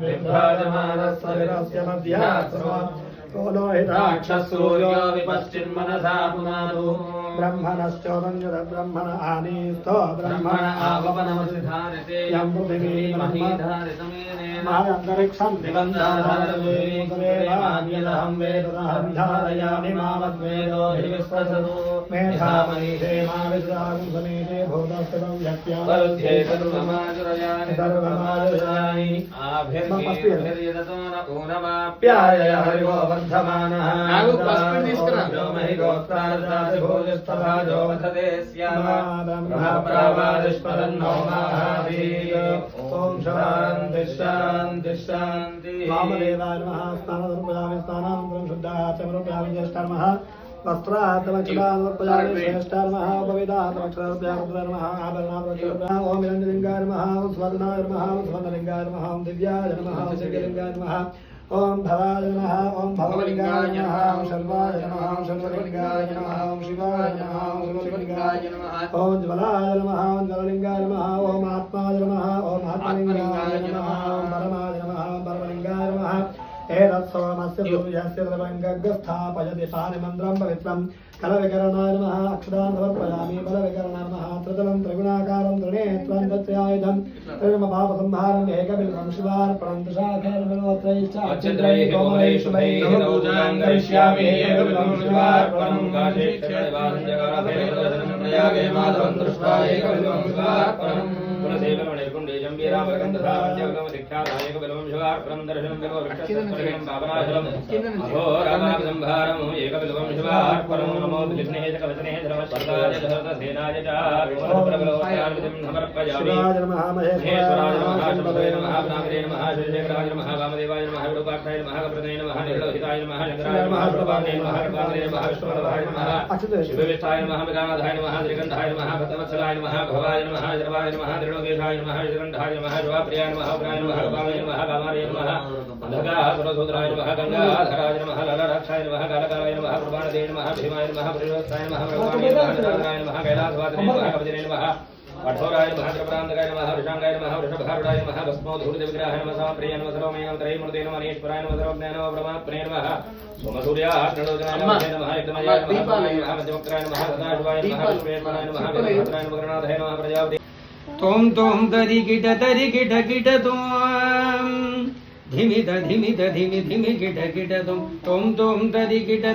विभ्राजमानस्य मध्यात्मा कोलो हिताक्षसूर्यो विपश्चिन्मनसा पुनादो ब्रह्मणश्चोदञ्जद ब्रह्मण आनीस्तो ब्रह्मण आवपनमसिधारिते यं पृथिवीमहीधारितमेनेन मायन्तरिक्षं दिवन्दाधारवेदेवान्यदहं वेददहं धारयामि मामद्वेदो भिविस्पसतु मेधामनीषे माविद्रागं समीषे भूतस्थितं यत्या वरुध्ये सर्वमाजुरयानि आभिर्यदतो न ऊनमाप्याय हरिवो वर्धमानः महि गोत्रादि भोजस्तभाजो वसते स्याम ब्रह्मप्रावादिष्पदन्नो महावीर ॐ शान्ति शान्ति शान्ति वामदेवाय नमः स्नानमर्पयामि स्नानानन्तरं शुद्धाचमर्पयामि ज्येष्ठानमः वस्त्रार्थमक्षरामर्पयामि श्रेष्ठानमः उपवेदार्थमक्षरामर्पयामि नमः आभरणार्थमक्षरामर्पयामि ॐ निरञ्जलिङ्गाय नमः ॐ स्वर्णाय नमः ॐ स्वर्णलिङ्गाय नमः ॐ दिव्याय नमः ॐ दिव्यलिङ्गाय नमः ओम भवाय नमः ओम भवलिंगाय नमः ओम शर्वाय नमः ओम शर्वलिंगाय नमः ओम शिवाय नमः ओम शिवलिंगाय नमः ओम ज्वलाय नमः ओम ज्वललिंगाय नमः ओम आत्माय नमः ओम आत्मलिंगाय नमः ओम परमाय नमः ओम परमलिंगाय नमः एतत्सोमस्य सूर्यस्य द्रवङ्गस्थापयति पानिमन्त्रं पवित्रं कलविकरणाय नमः अक्षरान् समर्पयामि बलविकरणाय नमः त्रितलं त्रिगुणाकारं त्रिनेत्रं तत्रयायुधं त्रिर्मपापसंहारम् एकबिल्वं शिवार्पणं दशाखेलबिल्वत्रैश्चाच्चिद्रैः कोमलैः शुभैः नवजाङ्गरिष्यामि एकबिल्वं शिवार्पणं काशेक्षणवासञ्जगाभेदवदनं माधवं दृष्ट्वा एकबिल्वं शिवार्पणं कुलसेवनैर्कुण्डे जम्बीरामरकन्दधारण्यगम दीक्षादायकबिल्वं शिवार्पणं दर्शनं बिल्व वृक्षसत्परिणं पावनाशलम् अघोरामासंहारम् एकबिल्वं शिवार्पणं नमो विघ्नेश कवचनेश नमस्पदाय धरतसेनाय च प्रबलोत्यार्वितं समर्पयामि शिवाय नमः महेश्वराय नमः शम्भवे नमः नामदेवाय नमः श्रीशेखराय नमः वामदेवाय नमः विरूपाक्षाय नमः कप्रदाय नमः निर्लोहिताय नमः शंकराय नमः प्रभावे नमः कृपावे नमः विष्णुवल्लभाय नमः शिवविष्ठाय नमः विदानाथाय नमः श्रीगन्धाय नमः भक्तवत्सलाय नमः भवाय नमः सर्वाय नमः त्रिलोकेशाय नमः श्रीगन्धाय नमः शिवाप्रियाय नमः उग्राय नमः भवाय नमः कामाय नमः अंधकाः सुरसूत्राय नमः गंगाधराय नमः ललाक्षाय नमः कालकालाय नमः कृपाणदे नमः भीमाय नमः परिवत्साय नमः भगवाने नमः नारायणाय नमः कैलासवासिने नमः कवचने नमः कठोराय नमः त्रिपुरान्तकाय नमः वृषांगाय नमः वृषभारूढाय नमः भस्मोद्धूतविग्रहाय नमः समप्रियाय नमः सर्वमयमन्त्रैर्मूर्ते नमः अनीश्वराय नमः सर्वज्ञाय नमः ब्रह्मणे नमः सोमसूर्याग्निलोचनाय नमः एकदमयाय नमः मध्यवक्त्राय नमः सदाशिवाय नमः विश्वेश्वराय नमः वीरभद्राय नमः गणनाथाय नमः प्रजापति तोम तोम तरि गिट तोम धिमिद धिमिद धिमि धिमि गिट तुम तोम तोम तरि गिट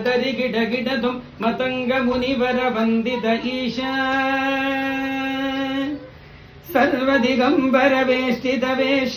तुम मतंग मुनिवर वंदित ईशा सर्वदिगंबर वेष्टित वेश